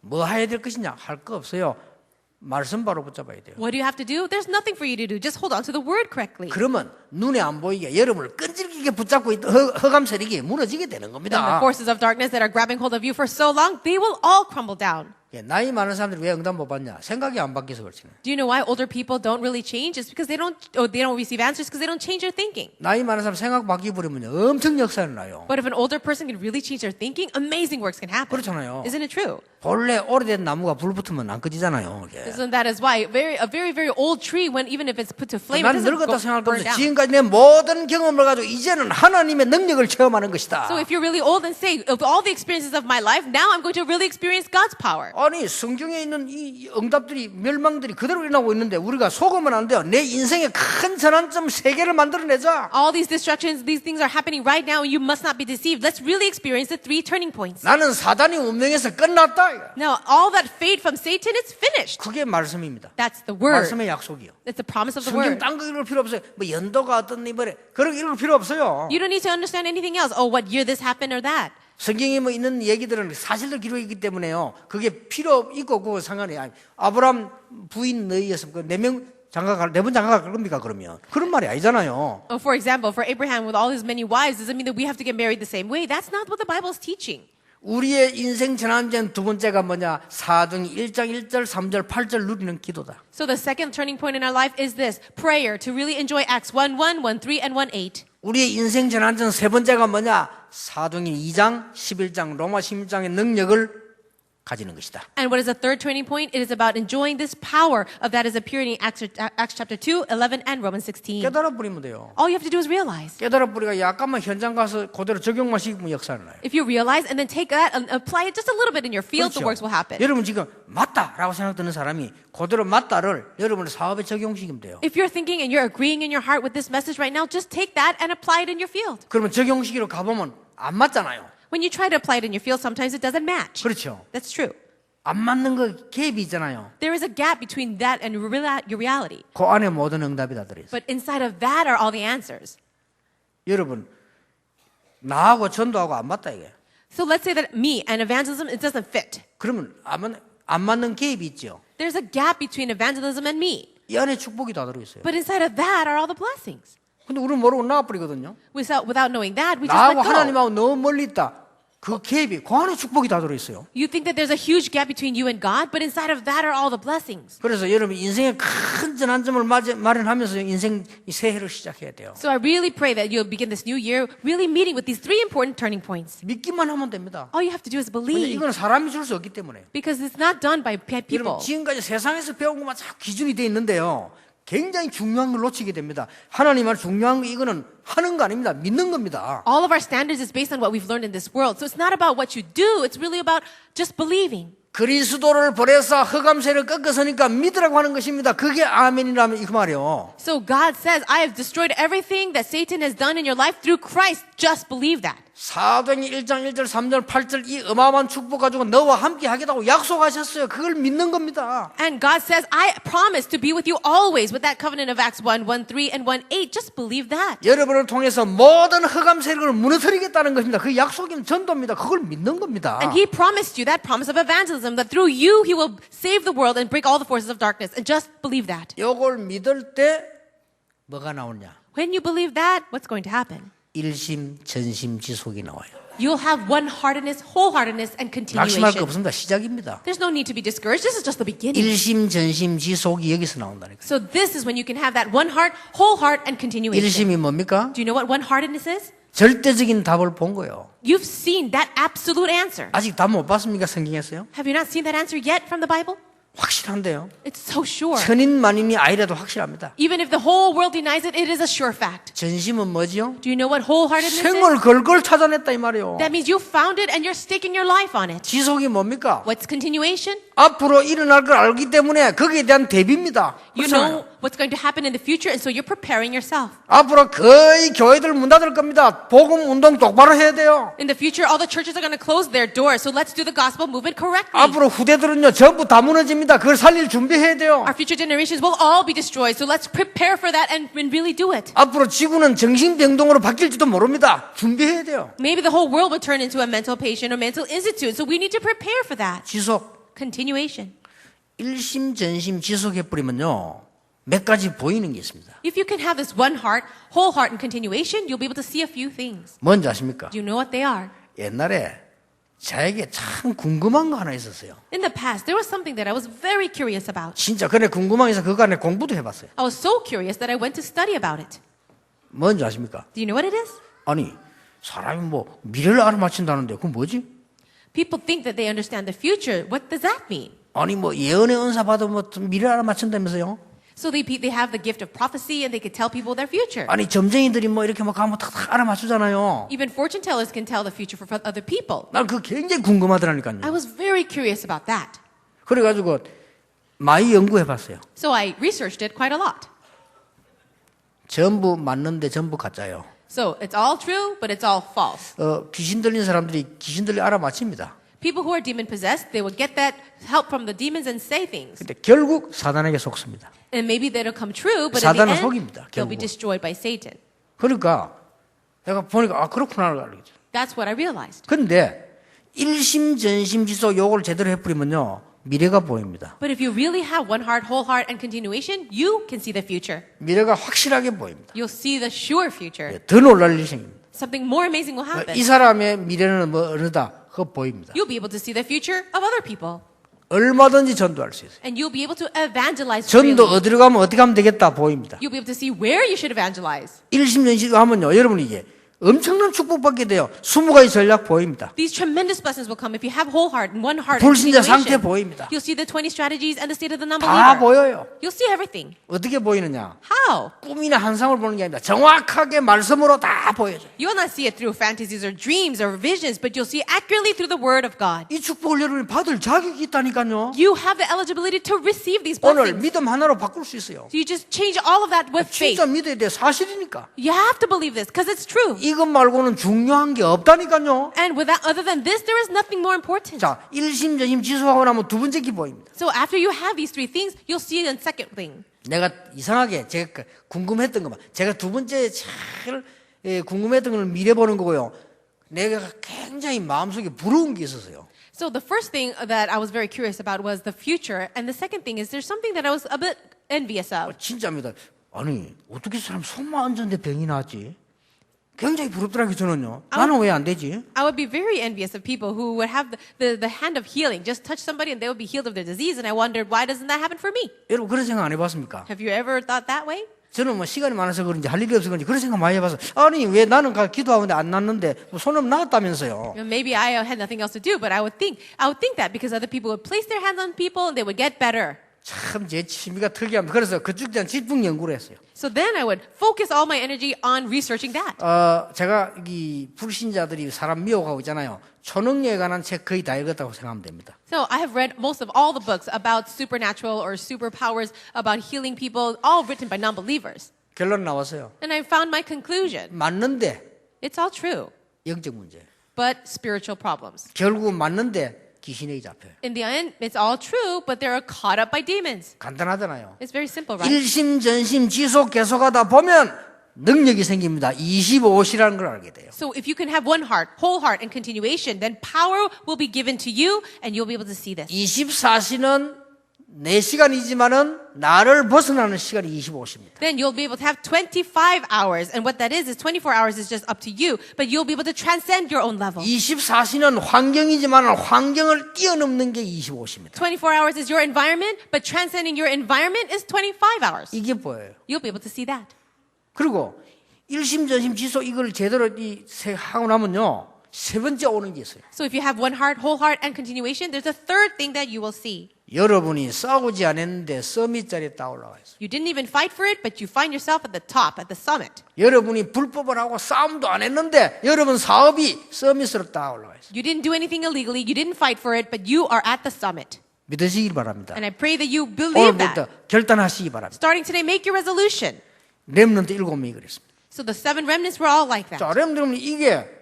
A: 뭐 해야 될 것이냐 할 거 없어요. 말씀 바로 붙잡아야 돼요.
B: What do you have to do? There's nothing for you to do. Just hold on to the word correctly.
A: 그러면 눈에 안 보이게 여러분을 끈질기게 붙잡고 있던 허감 세력이 무너지게 되는
B: Then the
A: 겁니다.
B: forces of darkness that are grabbing hold of you for so long, they will all crumble down.
A: 예, 나이 많은 사람들이 왜 응답 못 받냐? 생각이 안 바뀌어서 그렇지.
B: Do you know why older people don't really change? It's because they don't receive answers because they don't change their thinking.
A: 나이 많은 사람 생각 바뀌어 버리면요 엄청 역사를 나요.
B: But if an older person can really change their thinking, amazing works can happen.
A: 그렇잖아요.
B: Isn't it true?
A: 본래 오래된 나무가 불 붙으면 안 꺼지잖아요. 이게.
B: Isn't that is why a very old tree, when even if it's put to flame,
A: 난
B: it doesn't
A: 늙었다 생각할 거
B: burn
A: 없어.
B: down.
A: 지금까지 내 모든 경험을 가지고 이제는 하나님의 능력을 체험하는 것이다.
B: So if you're really old and say, of all the experiences of my life, now I'm going to really experience God's power.
A: 아니 성경에 있는 이 응답들이 멸망들이 그대로 일어나고 있는데 우리가 속으면 안 돼요. 내 인생의 큰 전환점 3개를 만들어내자.
B: All these distractions, these things are happening right now, and you must not be deceived. Let's really experience the 3 turning points.
A: 나는 사단이 운명에서 끝났다.
B: Now, all that fade from Satan, it's finished.
A: 그게 말씀입니다.
B: That's the word.
A: 말씀의 약속이요.
B: It's the promise of the
A: 성경
B: word.
A: 딴 거 읽을 필요 없어요. 뭐 연도가 어떻니 뭐래. 그런 거 읽을 필요 없어요.
B: You don't need to understand anything else. Oh, what year this happened or that.
A: 성경에 뭐 있는 얘기들은 사실들 기록이기 때문에요. 그게 필요 있고 그거 상관이 아니. 아브람 부인 너희였으면 그 4명 네 번 장가 갈 겁니까 그러면? 그런 말이 아니잖아요.
B: For example, for Abraham with all his many wives, does it mean that we have to get married the same way? That's not what the Bible is teaching.
A: 우리의 인생 전환점 두 번째가 뭐냐? 사도행 1장 1절, 3절, 8절 누리는 기도다.
B: So the second turning point in our life is this, prayer, to really enjoy Acts 1:1, 1:3, and 1:8.
A: 우리의 인생 전환점 세 번째가 뭐냐? 사도행 2장, 11장, 로마 16장의 능력을 가지는 것이다.
B: And what is the third turning point? It is about enjoying this power of that is appearing in Acts chapter 2, 11, and Romans 16.
A: 깨달아 버리면 돼요.
B: All you have to do is realize.
A: 깨달아 버리가 약간만 현장 가서 그대로 적용만 시키면 역사는 나요.
B: If you realize and then take that and apply it just a little bit in your field, the works will happen.
A: 여러분 지금 맞다라고 생각되는 사람이 그대로 맞다를 여러분의 사업에 적용시키면 돼요.
B: If you're thinking and you're agreeing in your heart with this message right now, just take that and apply it in your field.
A: 그러면 적용시키러 가보면 안 맞잖아요.
B: When you try to apply it in your field, sometimes it doesn't match.
A: 그렇죠.
B: That's true.
A: 안 맞는 거 갭이 있잖아요.
B: There is a gap between that and your reality.
A: 그 안에 모든 응답이 다 들어있어요.
B: But inside of that are all the answers.
A: 여러분 나하고 전도하고 안 맞다 이게.
B: So let's say that me and evangelism, it doesn't fit.
A: 그러면 안 맞는 갭이 있죠.
B: There's a gap between evangelism and me.
A: 이 안에 축복이 다 들어있어요.
B: But inside of that are all the blessings.
A: 근데 우리는 모르고 나와버리거든요.
B: Without knowing that, we just
A: 나하고
B: let go.
A: 하나님하고 너무 멀리 있다. 그 갭이 그 안에 축복이 다 들어있어요.
B: You think that there's a huge gap between you and God, but inside of that are all the blessings.
A: 그래서 여러분 인생의 큰 전환점을 마련하면서 인생 새해를 시작해야 돼요.
B: So I really pray that you'll begin this new year really meeting with these three important turning points.
A: 믿기만 하면 됩니다.
B: All you have to do is
A: 근데
B: believe,
A: 이거는 사람이 줄 수 없기 때문에.
B: because it's not done by people.
A: 여러분 지금까지 세상에서 배운 것만 자꾸 기준이 돼 있는데요. 굉장히 중요한 걸 놓치게 됩니다. 하나님 말 중요한 거 이거는 하는 거 아닙니다. 믿는 겁니다.
B: All of our standards is based on what we've learned in this world. So it's not about what you do. It's really about just believing.
A: 그리스도를 버려서 흑암세를 꺾어서니까 믿으라고 하는 것입니다. 그게 아멘이라면 그 말이요.
B: So God says, I have destroyed everything that Satan has done in your life through Christ. Just believe that.
A: 사도행전 1장 1절 3절 8절 이 어마어마한 축복 가지고 너와 함께 하겠다고 약속하셨어요. 그걸 믿는 겁니다.
B: And God says, I promise to be with you always with that covenant of Acts 1, 1:3 and 1:8. Just believe that.
A: 여러분을 통해서 모든 흑암 세력을 무너뜨리겠다는 것입니다. 그 약속이 전도입니다. 그걸 믿는 겁니다.
B: And He promised you that promise of evangelism, that through you He will save the world and break all the forces of darkness. And just believe that.
A: 이걸 믿을 때 뭐가 나오냐?
B: When you believe that, what's going to happen?
A: 일심 전심 지속이 나와요.
B: You'll have one-heartedness, wholeheartedness, and
A: 낙심할 거
B: continuation.
A: 없습니다. 시작입니다.
B: There's no need to be discouraged. This is just the beginning.
A: 일심 전심 지속이 여기서 나온다니까.
B: So this is when you can have that one heart, whole heart, and continuation.
A: 일심이 뭡니까?
B: Do you know what one-heartedness is?
A: 절대적인 답을 본 거예요.
B: You've seen that absolute answer.
A: 아직 답 못 봤습니까? 성경에서요?
B: Have you not seen that answer yet from the Bible?
A: 확실한데요.
B: It's so sure.
A: 천인만인이 아니라도 확실합니다.
B: Even if the whole world denies it, it is a sure fact.
A: 전심은 뭐지요?
B: Do you know what wholeheartedness is?
A: 생을 걸걸 찾아냈다 이 말이요.
B: That means you found it and you're staking your life on it.
A: 지속이 뭡니까?
B: What's continuation?
A: 앞으로 일어날 걸 알기 때문에 거기에 대한 대비입니다.
B: You know what's going to happen in the future, and so you're preparing yourself.
A: 앞으로 거의 교회들 문 닫을 겁니다. 복음 운동 똑바로 해야 돼요.
B: In the future, all the churches are going to close their doors, so let's do the gospel movement correctly.
A: 앞으로 후대들은요 전부 다 무너집니다. 그걸 살릴 준비해야 돼요.
B: Our future generations will all be destroyed, so let's prepare for that and really do it.
A: 앞으로 지구는 정신병동으로 바뀔지도 모릅니다. 준비해야 돼요.
B: Maybe the whole world will turn into a mental patient or mental institute, so we need to prepare for that.
A: 지속.
B: Continuation.
A: 일심전심 지속해버리면요 몇 가지 보이는 게 있습니다.
B: If you can have this one heart, whole heart, and continuation, you'll be able to see a few things.
A: 뭔지 아십니까?
B: Do you know what they are?
A: 옛날에 저에게 참 궁금한 거 하나 있었어요.
B: In the past, there was something that I was very curious about.
A: 진짜 그래 궁금한 게 있어 그거 안에 공부도 해봤어요.
B: I was so curious that I went to study about it.
A: 뭔지 아십니까?
B: Do you know what it is?
A: 아니 사람이 뭐 미래를 알아맞힌다는데 그건 뭐지?
B: People think that they understand the future. What does that mean?
A: 아니 뭐 예언의 은사 받으면 미래를 알아맞힌다면서요?
B: So they have the gift of prophecy and they could tell people their future.
A: 아니 점쟁이들이 뭐 이렇게 막 가면 탁탁 알아맞추잖아요.
B: Even fortune tellers can tell the future for other people.
A: 난 그거 굉장히 궁금하더라니까요.
B: I was very curious about that.
A: 그래가지고 많이 연구해봤어요.
B: So I researched it quite a lot.
A: 전부 맞는데 전부 가짜예요.
B: So it's all true, but it's all false.
A: 귀신 들린 사람들이 귀신 들리 알아맞힙니다.
B: People who are demon possessed, they will get that help from the demons and say things.
A: 근데 결국 사단에게 속습니다.
B: And maybe that'll come true, but in the
A: 사단은
B: end,
A: 속입니다,
B: they'll be
A: 결국은.
B: destroyed by Satan.
A: 그러니까 내가 보니까 아 그렇구나를 알겠죠.
B: That's what I realized.
A: 근데 일심전심지속 요걸 제대로 해버리면요 미래가 보입니다.
B: But if you really have one heart, whole heart, and continuation, you can see the future.
A: 미래가 확실하게 보입니다.
B: You'll see the sure future.
A: 더 놀랄 일입니다.
B: Something more amazing will happen.
A: 이 사람의 미래는 뭐 어느다 그거 보입니다.
B: You'll be able to see the future of other people.
A: 얼마든지 전도할 수 있어요.
B: And you'll be able to evangelize
A: 전도
B: freely.
A: 어디로 가면 어떻게 하면 되겠다 보입니다.
B: You'll be able to see where you should evangelize.
A: 일심전심 하면요, 여러분이 이게 엄청난 축복받게 돼요. 20가지 전략 보입니다.
B: These tremendous blessings will come if you have whole heart and one heart.
A: 불신자
B: and
A: 상태
B: continuation.
A: 보입니다.
B: You'll see the 20 strategies and the state of the
A: 다
B: non-believer.
A: 보여요.
B: You'll see everything.
A: 어떻게 보이느냐?
B: How?
A: 꿈이나 환상을 보는 게 아닙니다. 정확하게 말씀으로 다 보여줘요.
B: You will not see it through fantasies or dreams or visions, but you'll see accurately through the Word of God.
A: 이 축복을 여러분이 받을 자격이 있다니까요.
B: You have the eligibility to receive these
A: 오늘
B: blessings.
A: 믿음 하나로 바꿀 수 있어요.
B: So you just change all of that with faith.
A: 진짜 믿어야 돼. 사실이니까.
B: You have to believe this because it's true.
A: 이것 말고는 중요한 게 없다니까요.
B: And without, other than this, there is nothing more important.
A: 자, 일심전심 지속하고 나면 두 번째 기 보입니다.
B: So after you have these three things, you'll see the second thing.
A: 내가 이상하게 제가 궁금했던 것만 제가 두 번째 제일 궁금했던 걸 미래 보는 거고요. 내가 굉장히 마음속에 부러운 게 있었어요.
B: So the first thing that I was very curious about was the future, and the second thing is there's something that I was a bit envious of.
A: 진짜입니다. 아니 어떻게 사람 손만 얹었는데 병이 나지? 굉장히 부럽더라고요 저는요. 나는 왜 안 되지?
B: I would be very envious of people who would have the hand of healing. Just touch somebody and they would be healed of their disease. And I wondered, why doesn't that happen for me?
A: 여러분 그런 생각 안 해봤습니까?
B: Have you ever thought that way?
A: 저는 뭐 시간이 많아서 그런지 할 일이 없어서 그런지 그런 생각 많이 해봐서 아니 왜 나는 기도하는데 안 났는데 뭐 손은 나았다면서요.
B: Maybe I had nothing else to do, but I would think that because other people would place their hands on people and they would get better.
A: 참 제 취미가 특이합니다. 그래서 그쪽 대한 집중 연구를 했어요.
B: So then I would focus all my energy on researching that.
A: 제가 이 불신자들이 사람 미혹하고 있잖아요. 초능력에 관한 책 거의 다 읽었다고 생각하면 됩니다.
B: So I have read most of all the books about supernatural or superpowers, about healing people, all written by non-believers.
A: 결론 나왔어요.
B: And I found my conclusion.
A: 맞는데
B: It's all true,
A: 영적 문제.
B: but spiritual problems.
A: 결국 맞는데 귀신에게 잡혀요.
B: In the end, it's all true, but they're caught up by demons.
A: 간단하잖아요.
B: It's very simple, right?
A: 일심전심 지속 계속하다 보면 능력이 생깁니다. 25시라는 걸 알게 돼요.
B: So if you can have one heart, whole heart, and continuation, then power will be given to you, and you'll be able to see this.
A: 24시는 내 시간이지만은 나를 벗어나는 시간이 25시입니다.
B: Then you'll be able to have 25 hours, and what that is 24 hours is just up to you, but you'll be able to transcend your own level.
A: 24시는 환경이지만 환경을 뛰어넘는 게 25시입니다.
B: 24 hours is your environment, but transcending your environment is 25 hours.
A: 이게 보여요.
B: You'll be able to see that.
A: 그리고 일심전심 지속 이걸 제대로 하고 나면요. 세 번째 오는 게 있어요.
B: So if you have one heart, whole heart, and continuation, there's a third thing that you will see.
A: 여러분이 싸우지 않았는데 서밋 자리에 딱 올라와 있어요.
B: You didn't even fight for it, but you find yourself at the top, at the summit.
A: 여러분이 불법을 하고 싸움도 안 했는데 여러분 사업이 서밋으로 딱 올라와 있어요.
B: You didn't do anything illegally, you didn't fight for it, but you are at the summit.
A: 믿으시길 바랍니다.
B: And I pray that you believe
A: 오늘부터
B: that.
A: 결단하시기 바랍니다.
B: Starting today, make your resolution.
A: 렘넌트 7명이 그랬습니다.
B: So the 7 remnants were all like that.
A: 자, 렘넌트는 이게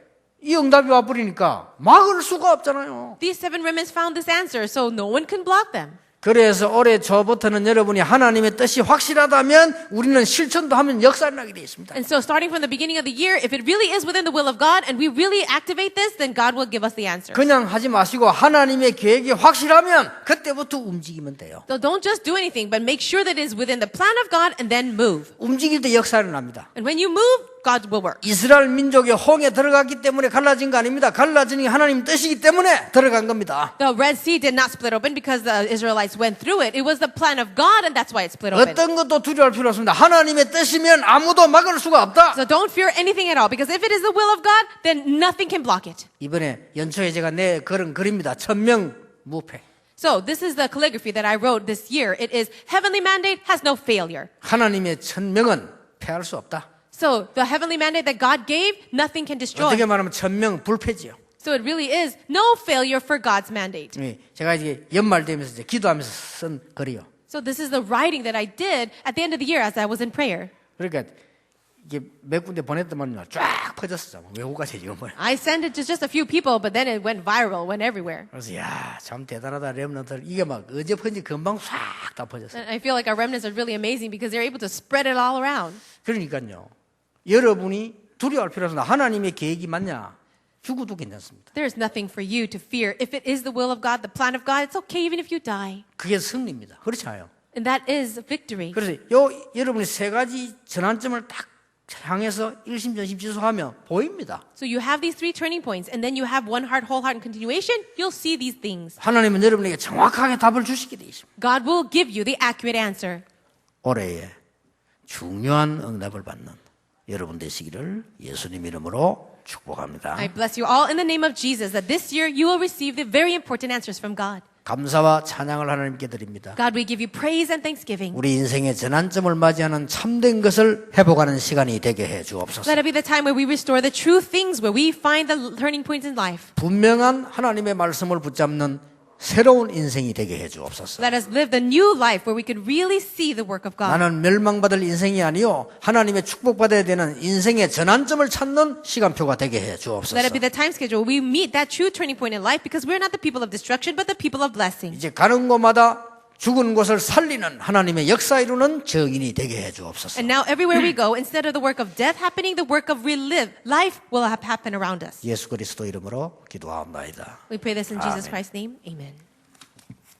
A: 이 응답이 와버리니까 막을 수가 없잖아요.
B: These 7 remnants found this answer, so no one can block them.
A: 그래서 올해 초부터는 여러분이 하나님의 뜻이 확실하다면 우리는 실천도 하면 역사를 나게 되어 있습니다.
B: And so starting from the beginning of the year, if it really is within the will of God and we really activate this, then God will give us the answer.
A: 그냥 하지 마시고 하나님의 계획이 확실하면 그때부터 움직이면 돼요.
B: So don't just do anything, but make sure that it is within the plan of God and then move.
A: 움직일 때 역사를 납니다.
B: And when you move, God will work.
A: 이스라엘 민족이 홍해 들어갔기 때문에 갈라진 거 아닙니다. 갈라지는 게 하나님 뜻이기 때문에 들어간 겁니다.
B: The Red Sea did not split open because the Israelites went through it. It was the plan of God, and that's why it split open.
A: 어떤 것도 두려워할 필요 없습니다. 하나님의 뜻이면 아무도 막을 수가 없다.
B: So don't fear anything at all, because if it is the will of God, then nothing can block it.
A: 이번에 연초에 제가 내 그런 그림입니다. 1000명 무패.
B: So this is the calligraphy that I wrote this year. It is heavenly mandate has no failure.
A: 하나님의 1000명은 패할 수 없다.
B: So the heavenly mandate that God gave, nothing can destroy.
A: 어떻게 말하면 1000명 불패지요.
B: So it really is no failure for God's mandate.
A: 제가 이제 연말 되면서 이제 기도하면서 쓴 글이요.
B: So this is the writing that I did at the end of the year as I was in prayer.
A: 그러니까 이게 몇 군데 보냈더만요. 쫙 퍼졌어. 외국까지 지금 뭐야.
B: I sent it to just a few people, but then it went viral, went everywhere.
A: 그래서 야, 참 대단하다 렘넌트들. 이게 막 어제 펀지 금방 싹 다 퍼졌어.
B: And I feel like our remnants are really amazing because they're able to spread it all around.
A: 그러니까요. 여러분이 두려워할 필요 없습니다. 하나님의 계획이 맞냐? 죽어도 괜찮습니다.
B: There is nothing for you to fear. If it is the will of God, the plan of God, it's okay even if you die.
A: 그게 승리입니다. 그렇지 않아요?
B: And that is victory.
A: 그래서 여러분이 세 가지 전환점을 딱 향해서 일심전심 지속하면 보입니다.
B: So you have these three turning points, and then you have one heart, whole heart, and continuation. You'll see these things.
A: 하나님은 여러분에게 정확하게 답을 주시게 되어 있습니다.
B: God will give you the accurate answer.
A: 올해에 중요한 응답을 받는 여러분 되시기를 예수님 이름으로 축복합니다.
B: I bless you all in the name of Jesus that this year you will receive the very important answers from God.
A: 감사와 찬양을 하나님께 드립니다.
B: God, we give you praise and thanksgiving.
A: 우리 인생의 전환점을 맞이하는 참된 것을 회복하는 시간이 되게 해 주옵소서.
B: Let it be the time where we restore the true things, where we find the turning points in life.
A: 분명한 하나님의 말씀을 붙잡는 새로운 인생이 되게 해 주옵소서.
B: Let us live the new life where we could really see the work of God.
A: 나는 멸망받을 인생이 아니요 하나님의 축복받아야 되는 인생의 전환점을 찾는 시간표가 되게 해 주옵소서.
B: Let it be the time schedule where we meet that true turning point in life because we're not the people of destruction but the people of blessing.
A: 이제 가는 곳마다 죽은 곳을 살리는 하나님의 역사 이루는 증인이 되게 해 주옵소서.
B: And now everywhere we go, instead of the work of death happening, the work of life will happen around us.
A: 예수 그리스도 이름으로 기도하옵나이다.
B: We pray this in Jesus
A: 아멘.
B: Christ's name. Amen.